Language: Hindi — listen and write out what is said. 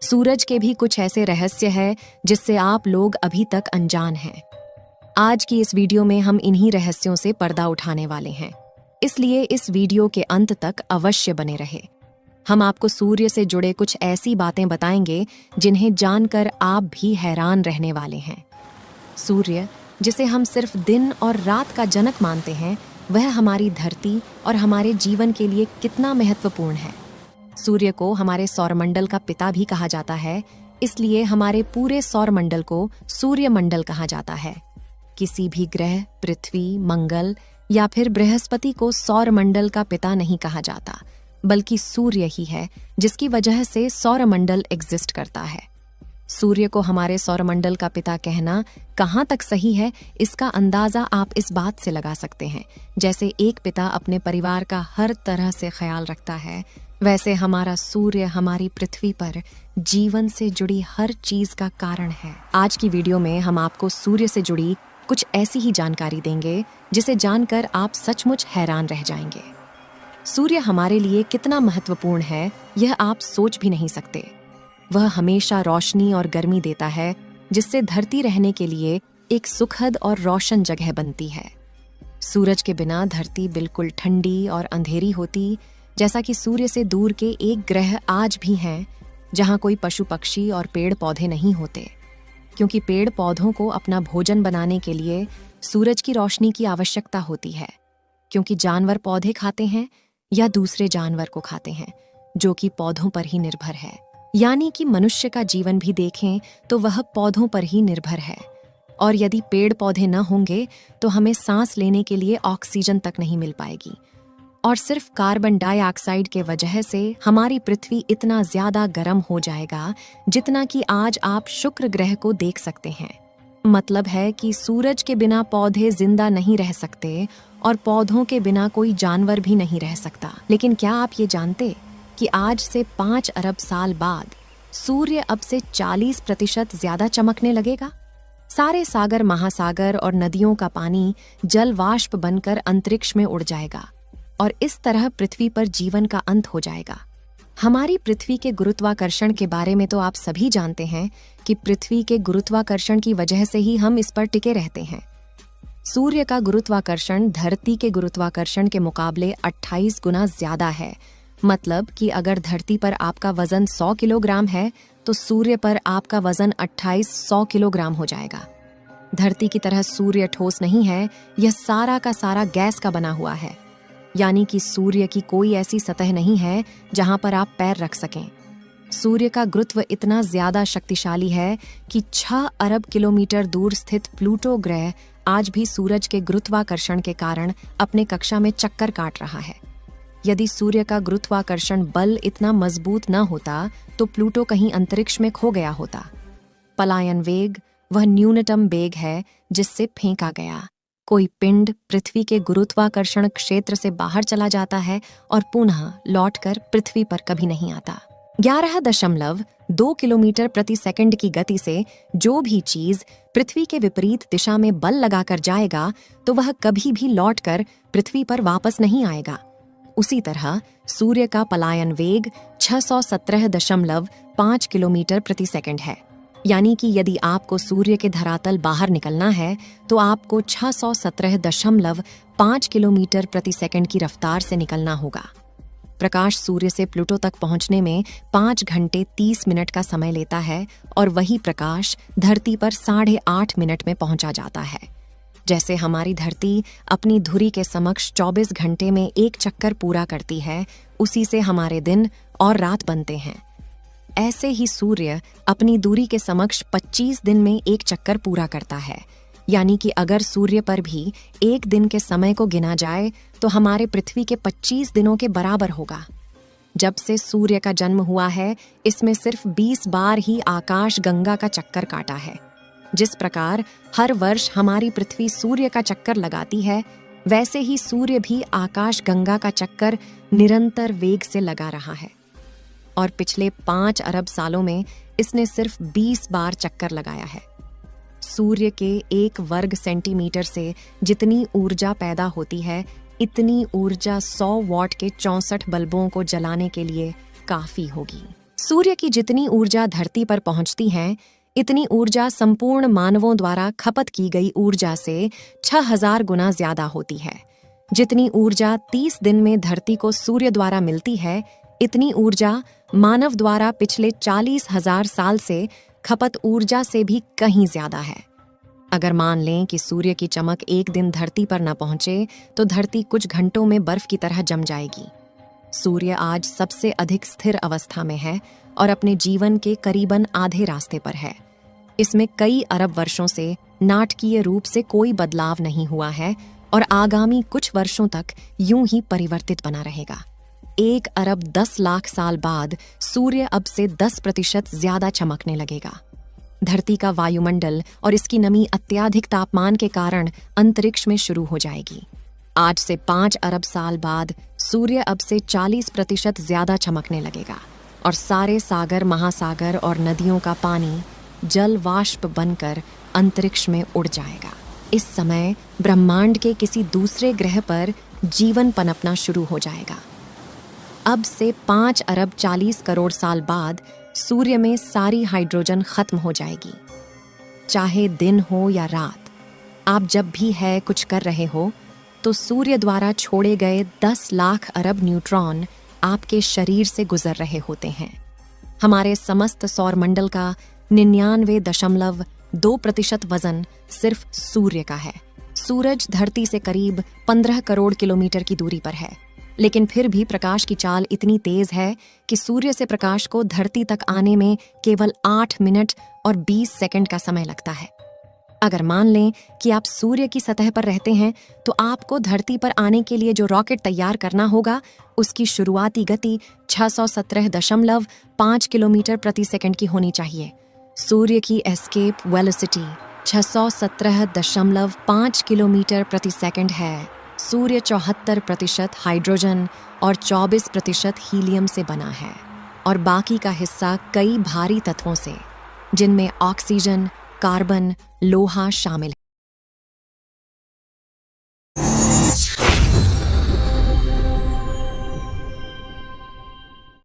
सूरज के भी कुछ ऐसे रहस्य हैं जिससे आप लोग अभी तक अनजान हैं। आज की इस वीडियो में हम इन्हीं रहस्यों से पर्दा उठाने वाले हैं, इसलिए इस वीडियो के अंत तक अवश्य बने रहे। हम आपको सूर्य से जुड़े कुछ ऐसी बातें बताएंगे जिन्हें जानकर आप भी हैरान रहने वाले हैं। सूर्य, जिसे हम सिर्फ दिन और रात का जनक मानते हैं, वह हमारी धरती और हमारे जीवन के लिए कितना महत्वपूर्ण है। सूर्य को हमारे सौरमंडल का पिता भी कहा जाता है, इसलिए हमारे पूरे सौरमंडल को सूर्यमंडल कहा जाता है। किसी भी ग्रह, पृथ्वी, मंगल या फिर बृहस्पति को सौरमंडल का पिता नहीं कहा जाता, बल्कि सूर्य ही है जिसकी वजह से सौरमंडल एग्जिस्ट करता है। सूर्य को हमारे सौरमंडल का पिता कहना कहाँ तक सही है, इसका अंदाजा आप इस बात से लगा सकते हैं। जैसे एक पिता अपने परिवार का हर तरह से ख्याल रखता है, वैसे हमारा सूर्य हमारी पृथ्वी पर जीवन से जुड़ी हर चीज का कारण है। आज की वीडियो में हम आपको सूर्य से जुड़ी कुछ ऐसी ही जानकारी देंगे जिसे जानकर आप सचमुच हैरान रह जाएंगे। सूर्य हमारे लिए कितना महत्वपूर्ण है, यह आप सोच भी नहीं सकते। वह हमेशा रोशनी और गर्मी देता है, जिससे धरती रहने के लिए एक सुखद और रोशन जगह बनती है। सूरज के बिना धरती बिल्कुल ठंडी और अंधेरी होती, जैसा कि सूर्य से दूर के एक ग्रह आज भी हैं जहां कोई पशु पक्षी और पेड़ पौधे नहीं होते, क्योंकि पेड़ पौधों को अपना भोजन बनाने के लिए सूरज की रोशनी की आवश्यकता होती है। क्योंकि जानवर पौधे खाते हैं या दूसरे जानवर को खाते हैं, जो कि पौधों पर ही निर्भर है। यानी कि मनुष्य का जीवन भी देखें तो वह पौधों पर ही निर्भर है। और यदि पेड़ पौधे न होंगे तो हमें सांस लेने के लिए ऑक्सीजन तक नहीं मिल पाएगी, और सिर्फ कार्बन डाइऑक्साइड के वजह से हमारी पृथ्वी इतना ज्यादा गर्म हो जाएगा जितना कि आज आप शुक्र ग्रह को देख सकते हैं। मतलब है कि सूरज के बिना पौधे जिंदा नहीं रह सकते और पौधों के बिना कोई जानवर भी नहीं रह सकता। लेकिन क्या आप ये जानते कि आज से 5 अरब साल बाद सूर्य अब से 40% ज्यादा चमकने लगेगा? सारे सागर, महासागर और नदियों का पानी जल वाष्प बनकर अंतरिक्ष में उड़ जाएगा और इस तरह पृथ्वी पर जीवन का अंत हो जाएगा। हमारी पृथ्वी के गुरुत्वाकर्षण के बारे में तो आप सभी जानते हैं कि पृथ्वी के गुरुत्वाकर्षण की वजह से ही हम इस पर टिके रहते हैं। सूर्य का गुरुत्वाकर्षण धरती के गुरुत्वाकर्षण के मुकाबले 28 गुना ज्यादा है। मतलब कि अगर धरती पर आपका वजन 100 किलोग्राम है तो सूर्य पर आपका वजन 2800 किलोग्राम हो जाएगा। धरती की तरह सूर्य ठोस नहीं है, यह सारा का सारा गैस का बना हुआ है। यानी कि सूर्य की कोई ऐसी सतह नहीं है जहां पर आप पैर रख सकें। सूर्य का गुरुत्व इतना ज्यादा शक्तिशाली है कि 6 अरब किलोमीटर दूर स्थित प्लूटो ग्रह आज भी सूरज के गुरुत्वाकर्षण के कारण अपने कक्षा में चक्कर काट रहा है। यदि सूर्य का गुरुत्वाकर्षण बल इतना मजबूत न होता तो प्लूटो कहीं अंतरिक्ष में खो गया होता। पलायन वेग वह न्यूनतम वेग है जिससे फेंका गया कोई पिंड पृथ्वी के गुरुत्वाकर्षण क्षेत्र से बाहर चला जाता है और पुनः लौटकर पृथ्वी पर कभी नहीं आता। 11.2 किलोमीटर प्रति सेकंड की गति से जो भी चीज पृथ्वी के विपरीत दिशा में बल लगाकर जाएगा तो वह कभी भी लौटकर पृथ्वी पर वापस नहीं आएगा। उसी तरह सूर्य का पलायन वेग 617.5 किलोमीटर प्रति सेकंड है। यानी कि यदि आपको सूर्य के धरातल बाहर निकलना है तो आपको 617.5 किलोमीटर प्रति सेकंड की रफ्तार से निकलना होगा। प्रकाश सूर्य से प्लूटो तक पहुंचने में 5 घंटे 30 मिनट का समय लेता है और वही प्रकाश धरती पर 8.5 मिनट में पहुंचा जाता है। जैसे हमारी धरती अपनी धुरी के समक्ष 24 घंटे में एक चक्कर पूरा करती है, उसी से हमारे दिन और रात बनते हैं। ऐसे ही सूर्य अपनी दूरी के समक्ष 25 दिन में एक चक्कर पूरा करता है। यानी कि अगर सूर्य पर भी एक दिन के समय को गिना जाए तो हमारे पृथ्वी के 25 दिनों के बराबर होगा। जब से सूर्य का जन्म हुआ है, इसमें सिर्फ 20 बार ही आकाश गंगा का चक्कर काटा है। जिस प्रकार हर वर्ष हमारी पृथ्वी सूर्य का चक्कर लगाती है, वैसे ही सूर्य भी आकाश गंगा का चक्कर निरंतर वेग से लगा रहा है। और पिछले 5 अरब सालों में इसने सिर्फ 20 बार चक्कर लगाया है। सूर्य के 1 वर्ग सेंटीमीटर से जितनी ऊर्जा पैदा होती है, इतनी ऊर्जा 100 वॉट के 64 बल्बों को जलाने के लिए काफी होगी। सूर्य की जितनी ऊर्जा धरती पर पहुंचती है, इतनी ऊर्जा संपूर्ण मानवों द्वारा खपत की गई ऊर्जा से 6000 गुना ज्यादा होती है। जितनी ऊर्जा 30 दिन में धरती को सूर्य द्वारा मिलती है, इतनी ऊर्जा मानव द्वारा पिछले 40,000 साल से खपत ऊर्जा से भी कहीं ज्यादा है। अगर मान लें कि सूर्य की चमक एक दिन धरती पर न पहुंचे तो धरती कुछ घंटों में बर्फ की तरह जम जाएगी। सूर्य आज सबसे अधिक स्थिर अवस्था में है और अपने जीवन के करीबन आधे रास्ते पर है। इसमें कई अरब वर्षों से नाटकीय रूप से कोई बदलाव नहीं हुआ है और आगामी कुछ वर्षों तक यूं ही परिवर्तित बना रहेगा। 1 अरब 10 लाख साल बाद सूर्य अब से 10% ज्यादा चमकने लगेगा। धरती का वायुमंडल और इसकी नमी अत्यधिक तापमान के कारण अंतरिक्ष में शुरू हो जाएगी। आज से 5 अरब साल बाद सूर्य अब से 40% ज्यादा चमकने लगेगा और सारे सागर, महासागर और नदियों का पानी जल वाष्प बनकर अंतरिक्ष में उड़ जाएगा। इस समय ब्रह्मांड के किसी दूसरे ग्रह पर जीवन पनपना शुरू हो जाएगा। अब से 5 अरब 40 करोड़ साल बाद सूर्य में सारी हाइड्रोजन खत्म हो जाएगी। चाहे दिन हो या रात, आप जब भी है कुछ कर रहे हो तो सूर्य द्वारा छोड़े गए 10 लाख अरब न्यूट्रॉन आपके शरीर से गुजर रहे होते हैं। हमारे समस्त सौरमंडल का 99.2% वजन सिर्फ सूर्य का है। सूरज धरती से करीब 15 करोड़ किलोमीटर की दूरी पर है, लेकिन फिर भी प्रकाश की चाल इतनी तेज है कि सूर्य से प्रकाश को धरती तक आने में केवल 8 मिनट और 20 सेकंड का समय लगता है। अगर मान लें कि आप सूर्य की सतह पर रहते हैं तो आपको धरती पर आने के लिए जो रॉकेट तैयार करना होगा, उसकी शुरुआती गति 617.5 किलोमीटर प्रति सेकंड की होनी चाहिए। सूर्य की एस्केप वेलोसिटी 617.5 किलोमीटर प्रति सेकंड है। सूर्य 74% हाइड्रोजन और 24% हीलियम से बना है और बाकी का हिस्सा कई भारी तत्वों से, जिनमें ऑक्सीजन, कार्बन, लोहा शामिल